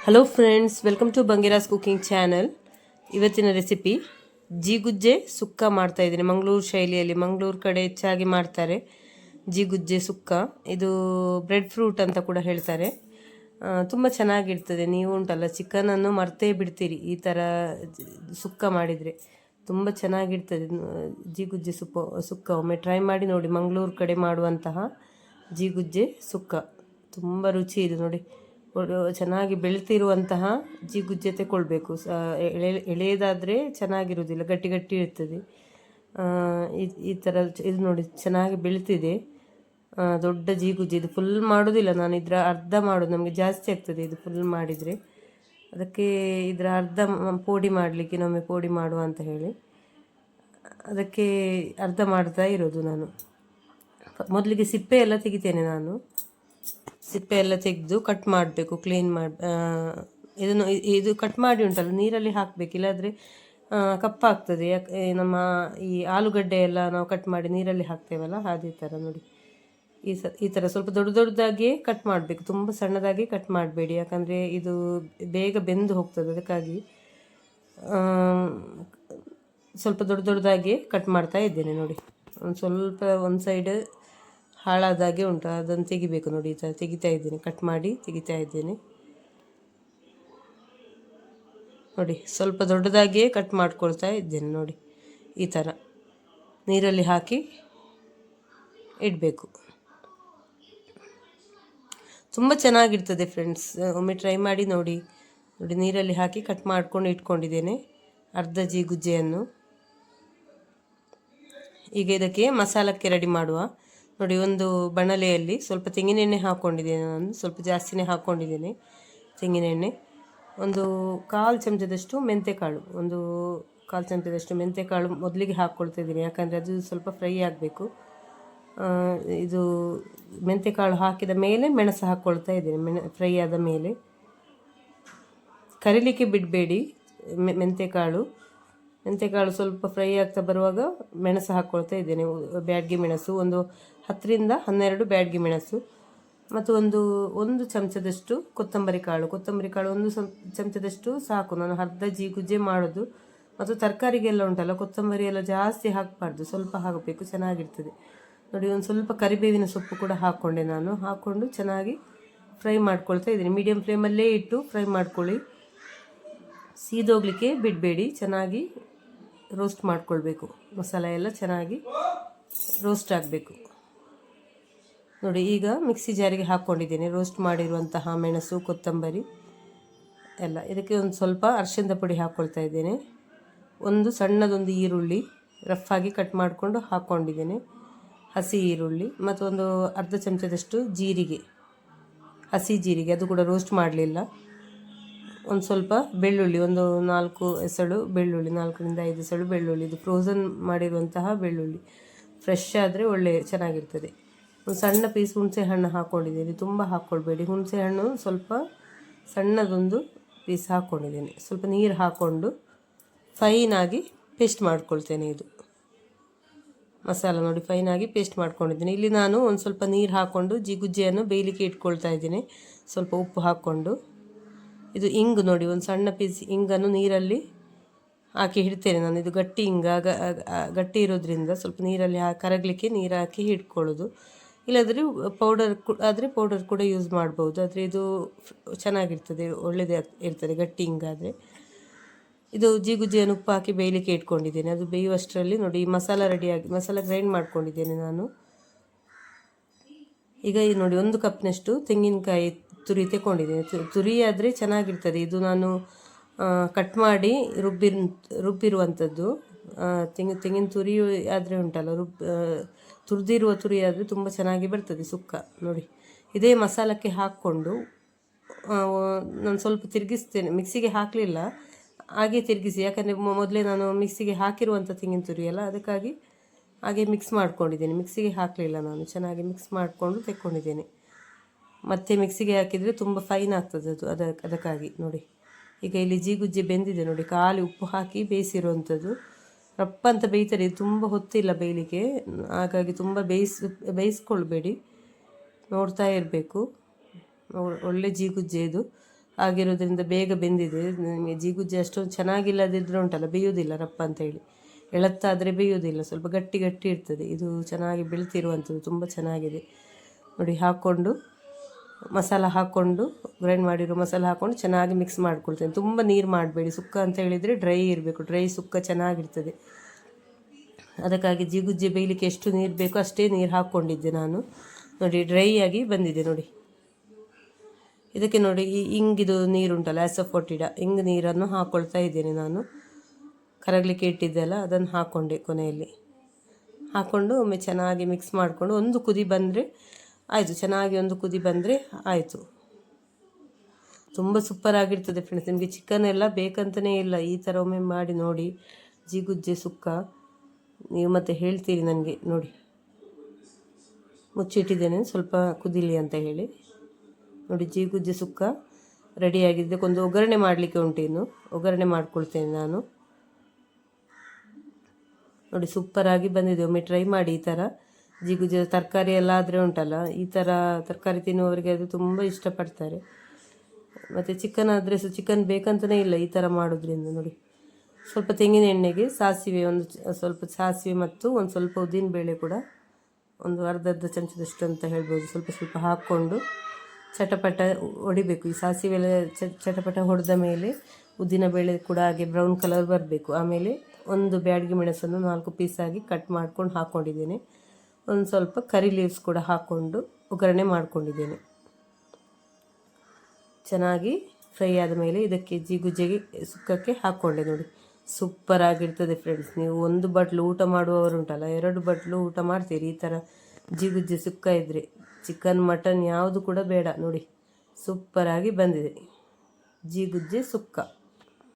Hello friends, welcome to Bangira's cooking channel. ಇವತ್ತಿನ recipe ಜೀಗುಜ್ಜೆ ಸುಕ್ಕ ಮಾಡ್ತಾ ಇದ್ದೀನಿ. ಮಂಗಳೂರು ಶೈಲಿಯಲ್ಲಿ, ಮಂಗಳೂರು ಕಡೆ ಹೆಚ್ಚಾಗಿ ಮಾಡ್ತಾರೆ ಜೀಗುಜ್ಜೆ ಸುಕ್ಕ. ಇದು ಬ್ರೆಡ್ ಫ್ರೂಟ್ ಅಂತ ಕೂಡ ಹೇಳ್ತಾರೆ. ತುಂಬ ಚೆನ್ನಾಗಿರ್ತದೆ. ನೀವು ಉಂಟಲ್ಲ, ಚಿಕನನ್ನು ಮರ್ತೇ ಬಿಡ್ತೀರಿ ಈ ಥರ ಸುಕ್ಕ ಮಾಡಿದರೆ. ತುಂಬ ಚೆನ್ನಾಗಿರ್ತದೆ ಜೀಗುಜ್ಜೆ ಸುಕ್ಕ. ಒಮ್ಮೆ ಟ್ರೈ ಮಾಡಿ ನೋಡಿ. ಮಂಗಳೂರು ಕಡೆ ಮಾಡುವಂತಹ ಜೀಗುಜ್ಜೆ ಸುಕ್ಕ ತುಂಬ ರುಚಿ ಇದೆ ನೋಡಿ. ಚೆನ್ನಾಗಿ ಬೆಳೆತಿರುವಂತಹ ಜೀಗುಜ್ಜೆ ತಗೊಳ್ಬೇಕು. ಎಳೆಯದಾದರೆ ಚೆನ್ನಾಗಿರೋದಿಲ್ಲ, ಗಟ್ಟಿ ಗಟ್ಟಿ ಇರ್ತದೆ. ಈ ಥರ ಇದು ನೋಡಿ, ಚೆನ್ನಾಗಿ ಬೆಳೆತಿದೆ. ದೊಡ್ಡ ಜೀಗುಜ್ಜೆ. ಇದು ಫುಲ್ ಮಾಡೋದಿಲ್ಲ ನಾನು, ಇದರ ಅರ್ಧ ಮಾಡೋದು. ನಮಗೆ ಜಾಸ್ತಿ ಆಗ್ತದೆ ಇದು ಫುಲ್ ಮಾಡಿದರೆ. ಅದಕ್ಕೆ ಇದರ ಅರ್ಧ ಪೋಡಿ ಮಾಡಲಿಕ್ಕೆ, ನಮಗೆ ಪೋಡಿ ಮಾಡುವ ಅಂತ ಹೇಳಿ ಅದಕ್ಕೆ ಅರ್ಧ ಮಾಡ್ತಾ ಇರೋದು ನಾನು. ಮೊದಲಿಗೆ ಸಿಪ್ಪೆ ಎಲ್ಲ ತೆಗಿತೇನೆ ನಾನು. ಸಿಪ್ಪೆ ಎಲ್ಲ ತೆಗೆದು ಕಟ್ ಮಾಡಬೇಕು, ಕ್ಲೀನ್ ಮಾಡಿ. ಇದು ಕಟ್ ಮಾಡಿ ಉಂಟಲ್ಲ, ನೀರಲ್ಲಿ ಹಾಕಬೇಕು, ಇಲ್ಲಾಂದರೆ ಕಪ್ಪಾಗ್ತದೆ. ಯಾಕೆ ನಮ್ಮ ಈ ಆಲೂಗಡ್ಡೆ ಎಲ್ಲ ನಾವು ಕಟ್ ಮಾಡಿ ನೀರಲ್ಲಿ ಹಾಕ್ತೇವಲ್ಲ, ಅದೇ ಥರ ನೋಡಿ. ಈ ಥರ ಸ್ವಲ್ಪ ದೊಡ್ಡ ದೊಡ್ಡದಾಗಿ ಕಟ್ ಮಾಡಬೇಕು, ತುಂಬ ಸಣ್ಣದಾಗಿ ಕಟ್ ಮಾಡಬೇಡಿ, ಯಾಕಂದರೆ ಇದು ಬೇಗ ಬೆಂದು ಹೋಗ್ತದೆ. ಅದಕ್ಕಾಗಿ ಸ್ವಲ್ಪ ದೊಡ್ಡ ದೊಡ್ಡದಾಗಿ ಕಟ್ ಮಾಡ್ತಾ ಇದ್ದೇನೆ ನೋಡಿ. ಸ್ವಲ್ಪ ಒಂದು ಸೈಡ್ ಹಾಳಾದಾಗೆ ಉಂಟು, ಅದನ್ನು ತೆಗಿಬೇಕು ನೋಡಿ. ಈ ಥರ ತೆಗಿತಾ ಇದ್ದೇನೆ, ಕಟ್ ಮಾಡಿ ತೆಗಿತಾ ಇದ್ದೇನೆ ನೋಡಿ. ಸ್ವಲ್ಪ ದೊಡ್ಡದಾಗಿಯೇ ಕಟ್ ಮಾಡ್ಕೊಳ್ತಾ ಇದ್ದೇನೆ ನೋಡಿ. ಈ ಥರ ನೀರಲ್ಲಿ ಹಾಕಿ ಇಡಬೇಕು. ತುಂಬ ಚೆನ್ನಾಗಿರ್ತದೆ ಫ್ರೆಂಡ್ಸ್, ಒಮ್ಮೆ ಟ್ರೈ ಮಾಡಿ ನೋಡಿ. ನೋಡಿ, ನೀರಲ್ಲಿ ಹಾಕಿ ಕಟ್ ಮಾಡ್ಕೊಂಡು ಇಟ್ಕೊಂಡಿದ್ದೇನೆ ಅರ್ಧ ಜೀಗುಜ್ಜೆಯನ್ನು. ಈಗ ಇದಕ್ಕೆ ಮಸಾಲಕ್ಕೆ ರೆಡಿ ಮಾಡುವ ನೋಡಿ. ಒಂದು ಬಣಲೆಯಲ್ಲಿ ಸ್ವಲ್ಪ ತೆಂಗಿನೆಣ್ಣೆ ಹಾಕ್ಕೊಂಡಿದ್ದೇನೆ ನಾನು, ಸ್ವಲ್ಪ ಜಾಸ್ತಿನೇ ಹಾಕ್ಕೊಂಡಿದ್ದೇನೆ ತೆಂಗಿನೆಣ್ಣೆ. ಒಂದು 1/4 ಚಮಚದಷ್ಟು ಮೆಂತೆಕಾಳು, ಒಂದು 1/4 ಚಮಚದಷ್ಟು ಮೆಂತೆಕಾಳು ಮೊದಲಿಗೆ ಹಾಕ್ಕೊಳ್ತಾ ಇದ್ದೀನಿ, ಯಾಕಂದರೆ ಅದು ಸ್ವಲ್ಪ ಫ್ರೈ ಆಗಬೇಕು. ಇದು ಮೆಂತೆಕಾಳು ಹಾಕಿದ ಮೇಲೆ ಮೆಣಸು ಹಾಕ್ಕೊಳ್ತಾ ಇದ್ದೀನಿ. ಫ್ರೈ ಆದ ಮೇಲೆ ಕರಿಲಿಕ್ಕೆ ಬಿಡಬೇಡಿ ಮೆಂತೆಕಾಳು ಸ್ವಲ್ಪ ಫ್ರೈ ಆಗ್ತಾ ಬರುವಾಗ ಮೆಣಸು ಹಾಕ್ಕೊಳ್ತಾ ಇದ್ದೇನೆ. ಬ್ಯಾಡಗಿ ಮೆಣಸು, ಒಂದು 10 ರಿಂದ 12 ಬ್ಯಾಡಗಿ ಮೆಣಸು, ಮತ್ತು ಒಂದು ಚಮಚದಷ್ಟು ಕೊತ್ತಂಬರಿ ಕಾಳು ಒಂದು ಚಮಚದಷ್ಟು ಸಾಕು. ನಾನು ಅರ್ಧ ಜೀಗುಜ್ಜೆ ಮಾಡೋದು. ಮತ್ತು ತರಕಾರಿಗೆಲ್ಲ ಉಂಟಲ್ಲ, ಕೊತ್ತಂಬರಿ ಎಲ್ಲ ಜಾಸ್ತಿ ಹಾಕಬಾರ್ದು, ಸ್ವಲ್ಪ ಹಾಕಬೇಕು, ಚೆನ್ನಾಗಿರ್ತದೆ ನೋಡಿ. ಒಂದು ಸ್ವಲ್ಪ ಕರಿಬೇವಿನ ಸೊಪ್ಪು ಕೂಡ ಹಾಕ್ಕೊಂಡೆ ನಾನು. ಹಾಕ್ಕೊಂಡು ಚೆನ್ನಾಗಿ ಫ್ರೈ ಮಾಡ್ಕೊಳ್ತಾ ಇದ್ದೀನಿ. ಮೀಡಿಯಮ್ ಫ್ಲೇಮಲ್ಲೇ ಇಟ್ಟು ಫ್ರೈ ಮಾಡ್ಕೊಳ್ಳಿ, ಸೀದೋಗ್ಲಿಕ್ಕೆ ಬಿಡಬೇಡಿ. ಚೆನ್ನಾಗಿ ರೋಸ್ಟ್ ಮಾಡ್ಕೊಳ್ಬೇಕು, ಮಸಾಲೆ ಎಲ್ಲ ಚೆನ್ನಾಗಿ ರೋಸ್ಟ್ ಆಗಬೇಕು ನೋಡಿ. ಈಗ ಮಿಕ್ಸಿ ಜಾರಿಗೆ ಹಾಕ್ಕೊಂಡಿದ್ದೇನೆ ರೋಸ್ಟ್ ಮಾಡಿರುವಂತಹ ಮೆಣಸು, ಕೊತ್ತಂಬರಿ ಎಲ್ಲ. ಇದಕ್ಕೆ ಒಂದು ಸ್ವಲ್ಪ ಅರಿಶಿಣದ ಪುಡಿ ಹಾಕ್ಕೊಳ್ತಾ ಇದ್ದೇನೆ. ಒಂದು ಸಣ್ಣದೊಂದು ಈರುಳ್ಳಿ ರಫ್ ಆಗಿ ಕಟ್ ಮಾಡಿಕೊಂಡು ಹಾಕ್ಕೊಂಡಿದ್ದೇನೆ, ಹಸಿ ಈರುಳ್ಳಿ. ಮತ್ತು ಒಂದು ಅರ್ಧ ಚಮಚದಷ್ಟು ಜೀರಿಗೆ, ಹಸಿ ಜೀರಿಗೆ, ಅದು ಕೂಡ ರೋಸ್ಟ್ ಮಾಡಲಿಲ್ಲ. ಒಂದು ಸ್ವಲ್ಪ ಬೆಳ್ಳುಳ್ಳಿ, ಒಂದು 4 ಎಸಳು ಬೆಳ್ಳುಳ್ಳಿ, 4 ರಿಂದ 5 ಎಸಳು ಬೆಳ್ಳುಳ್ಳಿ. ಇದು ಫ್ರೋಝನ್ ಮಾಡಿರುವಂತಹ ಬೆಳ್ಳುಳ್ಳಿ, ಫ್ರೆಶ್ ಆದರೆ ಒಳ್ಳೆ ಚೆನ್ನಾಗಿರ್ತದೆ. ಒಂದು ಸಣ್ಣ ಪೀಸ್ ಹುಣಸೆ ಹಣ್ಣು ಹಾಕ್ಕೊಂಡಿದ್ದೀನಿ, ತುಂಬ ಹಾಕ್ಕೊಳ್ಬೇಡಿ. ಹುಣಸೆ ಹಣ್ಣು ಸ್ವಲ್ಪ ಸಣ್ಣದೊಂದು ಪೀಸ್ ಹಾಕ್ಕೊಂಡಿದ್ದೀನಿ. ಸ್ವಲ್ಪ ನೀರು ಹಾಕ್ಕೊಂಡು ಫೈನಾಗಿ ಪೇಸ್ಟ್ ಮಾಡ್ಕೊಳ್ತೇನೆ. ಇದು ಮಸಾಲ ನೋಡಿ, ಫೈನಾಗಿ ಪೇಸ್ಟ್ ಮಾಡ್ಕೊಂಡಿದ್ದೀನಿ. ಇಲ್ಲಿ ನಾನು ಒಂದು ಸ್ವಲ್ಪ ನೀರು ಹಾಕ್ಕೊಂಡು ಜೀಗುಜ್ಜೆಯನ್ನು ಬೇಯಲಿಕ್ಕೆ ಇಟ್ಕೊಳ್ತಾ ಇದ್ದೀನಿ, ಸ್ವಲ್ಪ ಉಪ್ಪು ಹಾಕ್ಕೊಂಡು. ಇದು ಇಂಗು ನೋಡಿ, ಒಂದು ಸಣ್ಣ ಪೀಸ್ ಇಂಗನ್ನು ನೀರಲ್ಲಿ ಹಾಕಿ ಇಡ್ತೇನೆ ನಾನು. ಇದು ಗಟ್ಟಿ ಇಂಗ, ಗಟ್ಟಿ ಇರೋದ್ರಿಂದ ಸ್ವಲ್ಪ ನೀರಲ್ಲಿ ಕರಗಲಿಕ್ಕೆ ನೀರು ಹಾಕಿ ಇಟ್ಕೊಳ್ಳೋದು. ಇಲ್ಲಾಂದರೆ ಪೌಡರ್ ಕೂಡ ಯೂಸ್ ಮಾಡ್ಬೋದು, ಆದರೆ ಇದು ಚೆನ್ನಾಗಿರ್ತದೆ, ಒಳ್ಳೆಯದೇ ಇರ್ತದೆ ಗಟ್ಟಿ ಇಂಗಾದರೆ. ಇದು ಜೀಗುಜ್ಜೆಯನ್ನು ಉಪ್ಪು ಹಾಕಿ ಬೇಯಲಿಕ್ಕೆ ಇಟ್ಕೊಂಡಿದ್ದೇನೆ. ಅದು ಬೇಯುವಷ್ಟರಲ್ಲಿ ನೋಡಿ ಈ ಮಸಾಲ ರೆಡಿಯಾಗಿ, ಮಸಾಲ ಗ್ರೈಂಡ್ ಮಾಡ್ಕೊಂಡಿದ್ದೇನೆ ನಾನು. ಈಗ ನೋಡಿ 1 ಕಪ್ನಷ್ಟು ತೆಂಗಿನಕಾಯಿ ತುರಿ ತಗೊಂಡಿದ್ದೇನೆ. ತುರಿ ಆದರೆ ಚೆನ್ನಾಗಿರ್ತದೆ. ಇದು ನಾನು ಕಟ್ ಮಾಡಿ ರುಬ್ಬಿರುವಂಥದ್ದು. ತೆಂಗಿನ ತುರಿ ಆದರೆ ಉಂಟಲ್ಲ, ತುರಿದಿರುವ ತುರಿ ಆದರೆ ತುಂಬ ಚೆನ್ನಾಗಿ ಬರ್ತದೆ ಸುಕ್ಕ ನೋಡಿ. ಇದೇ ಮಸಾಲಕ್ಕೆ ಹಾಕ್ಕೊಂಡು ನಾನು ಸ್ವಲ್ಪ ತಿರುಗಿಸ್ತೇನೆ. ಮಿಕ್ಸಿಗೆ ಹಾಕಲಿಲ್ಲ, ಹಾಗೆ ತಿರುಗಿಸಿ, ಯಾಕಂದರೆ ಮೊದಲೇ ನಾನು ಮಿಕ್ಸಿಗೆ ಹಾಕಿರುವಂಥ ತೆಂಗಿನ ತುರಿ ಅಲ್ಲ, ಅದಕ್ಕಾಗಿ ಹಾಗೆ ಮಿಕ್ಸ್ ಮಾಡ್ಕೊಂಡಿದ್ದೇನೆ. ಮಿಕ್ಸಿಗೆ ಹಾಕಲಿಲ್ಲ ನಾನು, ಚೆನ್ನಾಗಿ ಮಿಕ್ಸ್ ಮಾಡಿಕೊಂಡು ತೆಕ್ಕೊಂಡಿದ್ದೇನೆ. ಮತ್ತು ಮಿಕ್ಸಿಗೆ ಹಾಕಿದರೆ ತುಂಬ ಫೈನ್ ಆಗ್ತದೆ ಅದಕ್ಕಾಗಿ ನೋಡಿ. ಈಗ ಇಲ್ಲಿ ಜೀಗುಜ್ಜೆ ಬೆಂದಿದೆ ನೋಡಿ, ಖಾಲಿ ಉಪ್ಪು ಹಾಕಿ ಬೇಯಿಸಿರುವಂಥದ್ದು. ರಪ್ಪಂತ ಬೇಯ್ತಾರೆ, ಇದು ತುಂಬ ಹೊತ್ತಿಲ್ಲ ಬೇಯಲಿಕ್ಕೆ, ಹಾಗಾಗಿ ತುಂಬ ಬೇಯಿಸ್ಕೊಳ್ಬೇಡಿ, ನೋಡ್ತಾ ಇರಬೇಕು. ಒಳ್ಳೆ ಜೀಗುಜ್ಜೆ ಇದು. ಆಗಿರೋದ್ರಿಂದ ಬೇಗ ಬೆಂದಿದೆ. ನಿಮಗೆ ಜೀಗುಜ್ಜೆ ಅಷ್ಟೊಂದು ಚೆನ್ನಾಗಿಲ್ಲದಿದ್ದರೆ ಉಂಟಲ್ಲ ಬೇಯೋದಿಲ್ಲ ರಪ್ಪ ಅಂತೇಳಿ, ಎಳತ್ತಾದರೆ ಬೇಯೋದಿಲ್ಲ, ಸ್ವಲ್ಪ ಗಟ್ಟಿ ಗಟ್ಟಿ ಇರ್ತದೆ. ಇದು ಚೆನ್ನಾಗಿ ಬೆಳ್ತಿರುವಂಥದ್ದು, ತುಂಬ ಚೆನ್ನಾಗಿದೆ ನೋಡಿ. ಹಾಕ್ಕೊಂಡು ಮಸಾಲ ಹಾಕ್ಕೊಂಡು, ಗ್ರೈಂಡ್ ಮಾಡಿರೋ ಮಸಾಲ ಹಾಕ್ಕೊಂಡು ಚೆನ್ನಾಗಿ ಮಿಕ್ಸ್ ಮಾಡ್ಕೊಳ್ತೇನೆ. ತುಂಬ ನೀರು ಮಾಡಬೇಡಿ, ಸುಕ್ಕ ಅಂತ ಹೇಳಿದರೆ ಡ್ರೈ ಇರಬೇಕು, ಡ್ರೈ ಸುಕ್ಕ ಚೆನ್ನಾಗಿರ್ತದೆ. ಅದಕ್ಕಾಗಿ ಜೀಗುಜ್ಜೆ ಬೇಯಲಿಕ್ಕೆ ಎಷ್ಟು ನೀರು ಬೇಕೋ ಅಷ್ಟೇ ನೀರು ಹಾಕ್ಕೊಂಡಿದ್ದೆ ನಾನು ನೋಡಿ. ಡ್ರೈ ಆಗಿ ಬಂದಿದೆ ನೋಡಿ. ಇದಕ್ಕೆ ನೋಡಿ ಈ ಇಂಗಿದು ನೀರುಂಟಲ್ಲ, ಆ್ಯಸಫೋಟಿಡಾ ಇಂಗು ನೀರನ್ನು ಹಾಕ್ಕೊಳ್ತಾ ಇದ್ದೇನೆ ನಾನು. ಕರಗಲಿಕ್ಕೆ ಇಟ್ಟಿದ್ದೆಲ್ಲ ಅದನ್ನು ಹಾಕ್ಕೊಂಡೆ ಕೊನೆಯಲ್ಲಿ. ಹಾಕ್ಕೊಂಡು ಒಮ್ಮೆ ಚೆನ್ನಾಗಿ ಮಿಕ್ಸ್ ಮಾಡಿಕೊಂಡು ಒಂದು ಕುದಿ ಬಂದರೆ ಆಯಿತು. ಚೆನ್ನಾಗಿ ಒಂದು ಕುದಿ ಬಂದರೆ ಆಯಿತು. ತುಂಬ ಸೂಪರಾಗಿರ್ತದೆ ಫ್ರೆಂಡ್ಸ್. ನಿಮಗೆ ಚಿಕನ್ ಎಲ್ಲ ಬೇಕಂತಲೇ ಇಲ್ಲ, ಈ ಥರ ಒಮ್ಮೆ ಮಾಡಿ ನೋಡಿ ಜೀಗುಜ್ಜೆ ಸುಕ್ಕ. ನೀವು ಮತ್ತೆ ಹೇಳ್ತೀರಿ ನನಗೆ. ನೋಡಿ ಮುಚ್ಚಿಟ್ಟಿದ್ದೇನೆ ಸ್ವಲ್ಪ ಕುದಿಲಿ ಅಂತ ಹೇಳಿ. ನೋಡಿ ಜೀಗುಜ್ಜೆ ಸುಕ್ಕ ರೆಡಿಯಾಗಿದೆ. ಒಂದು ಒಗ್ಗರಣೆ ಮಾಡಲಿಕ್ಕೆ ಉಂಟು, ಇನ್ನು ಒಗ್ಗರಣೆ ಮಾಡ್ಕೊಳ್ತೇನೆ ನಾನು. ನೋಡಿ ಸೂಪರಾಗಿ ಬಂದಿದೆ. ಒಮ್ಮೆ ಟ್ರೈ ಮಾಡಿ ಈ ಥರ. ಜೀಗುಜ್ಜೆ ತರಕಾರಿ ಎಲ್ಲ ಆದರೆ ಉಂಟಲ್ಲ, ಈ ಥರ ತರಕಾರಿ ತಿನ್ನುವವರಿಗೆ ಅದು ತುಂಬ ಇಷ್ಟಪಡ್ತಾರೆ. ಮತ್ತು ಚಿಕನ್ ಆದರೆ ಚಿಕನ್ ಬೇಕಂತಲೇ ಇಲ್ಲ ಈ ಥರ ಮಾಡೋದ್ರಿಂದ. ನೋಡಿ ಸ್ವಲ್ಪ ತೆಂಗಿನ ಎಣ್ಣೆಗೆ ಸಾಸಿವೆ, ಸ್ವಲ್ಪ ಸಾಸಿವೆ ಮತ್ತು ಒಂದು ಸ್ವಲ್ಪ ಉದ್ದಿನಬೇಳೆ ಕೂಡ, ಒಂದು ಅರ್ಧ ಚಮಚದಷ್ಟು ಅಂತ ಹೇಳ್ಬೋದು, ಸ್ವಲ್ಪ ಸ್ವಲ್ಪ ಹಾಕ್ಕೊಂಡು ಚಟಪಟ ಹೊಡಿಬೇಕು. ಈ ಸಾಸಿವೆ ಎಲ್ಲ ಚಟಪಟ ಹೊಡೆದ ಮೇಲೆ ಉದ್ದಿನಬೇಳೆ ಕೂಡ ಹಾಗೆ ಬ್ರೌನ್ ಕಲರ್ ಬರಬೇಕು. ಆಮೇಲೆ ಒಂದು ಬ್ಯಾಡಗಿ ಮೆಣಸನ್ನು 4 ಪೀಸಾಗಿ ಕಟ್ ಮಾಡ್ಕೊಂಡು ಹಾಕ್ಕೊಂಡಿದ್ದೇನೆ. ಒಂದು ಸ್ವಲ್ಪ ಕರಿ ಲೀವ್ಸ್ ಕೂಡ ಹಾಕ್ಕೊಂಡು ಒಗ್ಗರಣೆ ಮಾಡ್ಕೊಂಡಿದ್ದೇನೆ. ಚೆನ್ನಾಗಿ ಫ್ರೈ ಆದ ಮೇಲೆ ಇದಕ್ಕೆ ಜೀಗುಜ್ಜೆಗೆ ಸುಕ್ಕಕ್ಕೆ ಹಾಕ್ಕೊಂಡೆ. ನೋಡಿ ಸೂಪರಾಗಿರ್ತದೆ ಫ್ರೆಂಡ್ಸ್. ನೀವು 1 ಬಟ್ಲು ಊಟ ಮಾಡುವವರುಂಟಲ್ಲ, 2 ಬಟ್ಲು ಊಟ ಮಾಡ್ತೀರಿ ಈ ಥರ ಜೀಗುಜ್ಜೆ ಸುಕ್ಕ ಇದ್ದರೆ. ಚಿಕನ್ ಮಟನ್ ಯಾವುದು ಕೂಡ ಬೇಡ. ನೋಡಿ ಸೂಪರಾಗಿ ಬಂದಿದೆ ಜೀಗುಜ್ಜೆ ಸುಕ್ಕ.